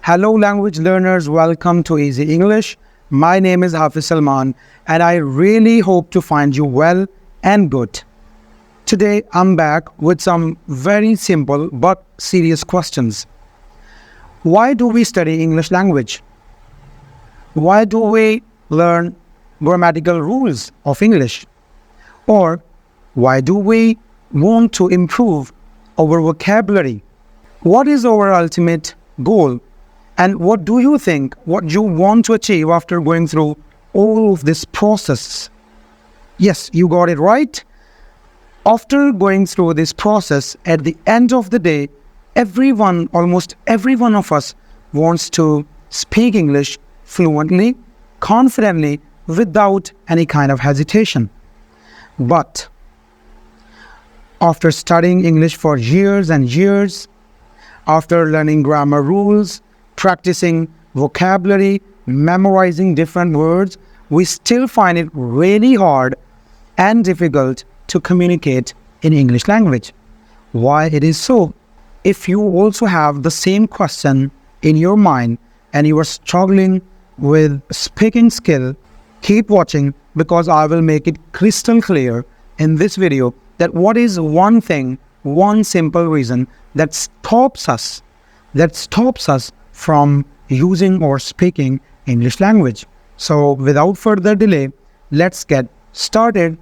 Hello language learners, welcome to Easy English. My name is Hafiz Salman and I really hope to find you well and good. Today I'm back with some very simple but serious questions. Why do we study English language? Why do we learn grammatical rules of English? Or why do we want to improve our vocabulary? What is our ultimate goal? And what do you think, what you want to achieve after going through all of this process? Yes, you got it right. After going through this process, at the end of the day, almost every one of us wants to speak English fluently, confidently, without any kind of hesitation. But after studying English for years and years, after learning grammar rules, practicing vocabulary, memorizing different words, we still find it really hard and difficult to communicate in English language. Why it is so? If you also have the same question in your mind and you are struggling with speaking skill, keep watching because I will make it crystal clear in this video that what is one thing, one simple reason that stops us from using or speaking English language. So without further delay, let's get started.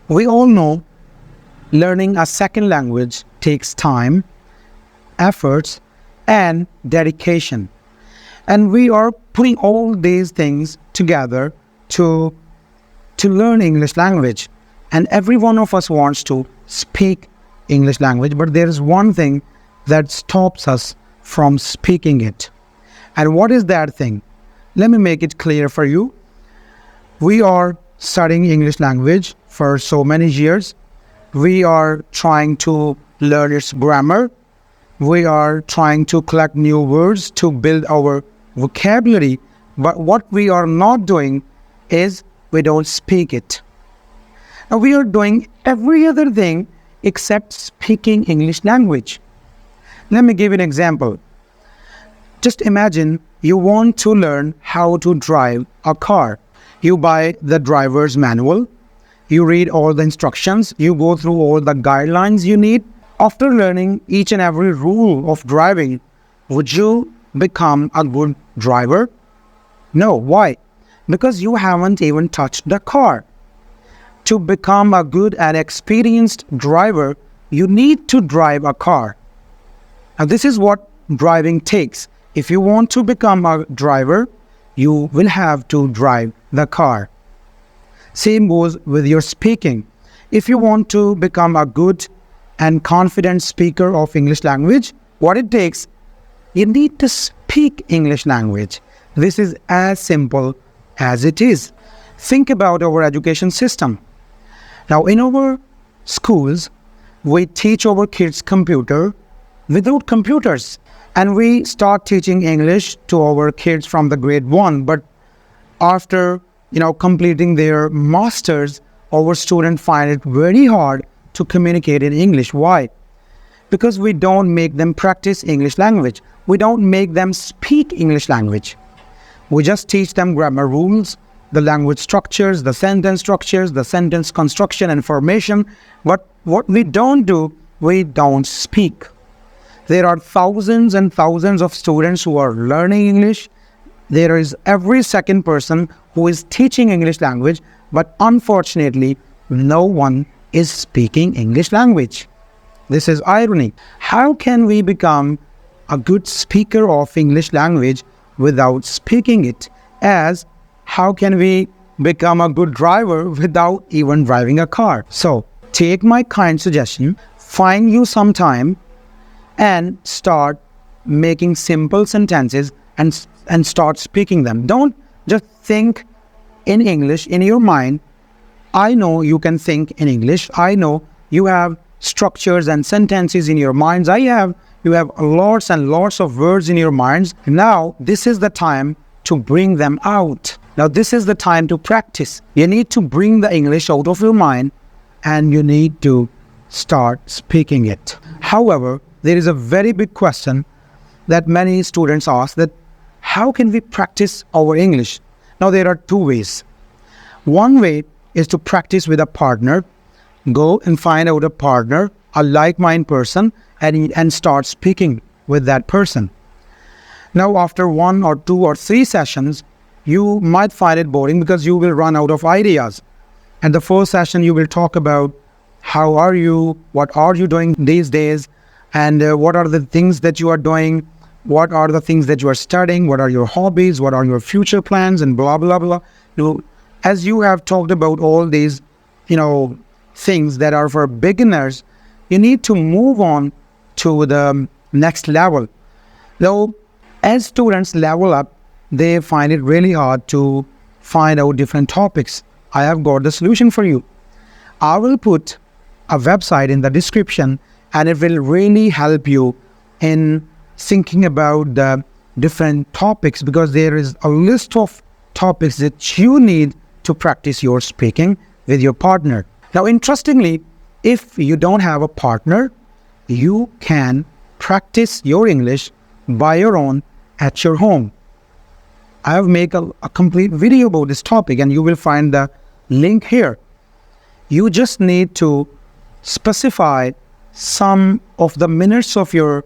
We all know learning a second language takes time, efforts, and dedication. And we are putting all these things together to learn English language. And every one of us wants to speak English language, but there is one thing that stops us from speaking it. And what is that thing? Let me make it clear for you. We are studying English language for so many years. We are trying to learn its grammar. We are trying to collect new words to build our vocabulary. But what we are not doing is we don't speak it. Now we are doing every other thing except speaking English language. Let me give you an example. Just imagine you want to learn how to drive a car. You buy the driver's manual. You read all the instructions. You go through all the guidelines you need. After learning each and every rule of driving, would you become a good driver? No. Why? Because you haven't even touched the car. To become a good and experienced driver, you need to drive a car. Now this is what driving takes. If you want to become a driver, you will have to drive the car. Same goes with your speaking. If you want to become a good and confident speaker of English language, what it takes, you need to speak English language. This is as simple as it is. Think about our education system. Now in our schools, we teach our kids computer without computers. And we start teaching English to our kids from the grade 1. But after completing their masters, our students find it very hard to communicate in English. Why? Because we don't make them practice English language. We don't make them speak English language. We just teach them grammar rules, the language structures, the sentence structures, the sentence construction and formation. But what we don't do, we don't speak. There are thousands and thousands of students who are learning English. There is every second person who is teaching English language, but unfortunately, no one is speaking English language. This is irony. How can we become a good speaker of English language without speaking it? As how can we become a good driver without even driving a car? So take my kind suggestion, find you some time and start making simple sentences and start speaking them. Don't just think in English in your mind. I know you can think in English. I know you have structures and sentences in your minds. You have lots and lots of words in your minds. Now, this is the time to bring them out. Now this is the time to practice. You need to bring the English out of your mind and you need to start speaking it. However, there is a very big question that many students ask, that how can we practice our English? Now there are two ways. One way is to practice with a partner. Go and find out a partner, a like-minded person, and start speaking with that person. Now after 1 or 2 or 3 sessions, you might find it boring because you will run out of ideas. And the first session you will talk about how are you, what are you doing these days, and what are the things that you are doing, what are the things that you are studying, what are your hobbies, what are your future plans, and blah, blah, blah. As you have talked about all these, things that are for beginners, you need to move on to the next level. Now, as students level up, they find it really hard to find out different topics. I have got the solution for you. I will put a website in the description, and it will really help you in thinking about the different topics, because there is a list of topics that you need to practice your speaking with your partner. Now, interestingly, if you don't have a partner, you can practice your English by your own at your home. I have made a complete video about this topic, and you will find the link here. You just need to specify some of the minutes of your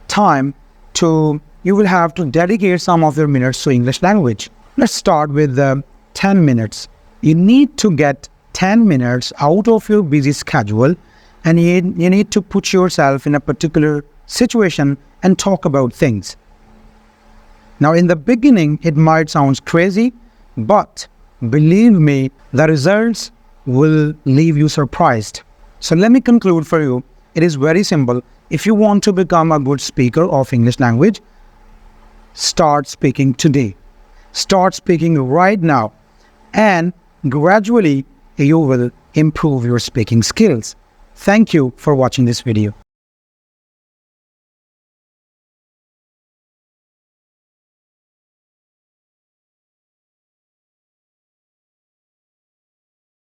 time you will have to dedicate some of your minutes to English language. Let's start with 10 minutes. You need to get 10 minutes out of your busy schedule, and you need to put yourself in a particular situation and talk about things. Now, in the beginning, it might sound crazy, but believe me, the results will leave you surprised. So let me conclude for you. It is very simple. If you want to become a good speaker of English language, start speaking today. Start speaking right now, and gradually you will improve your speaking skills. Thank you for watching this video.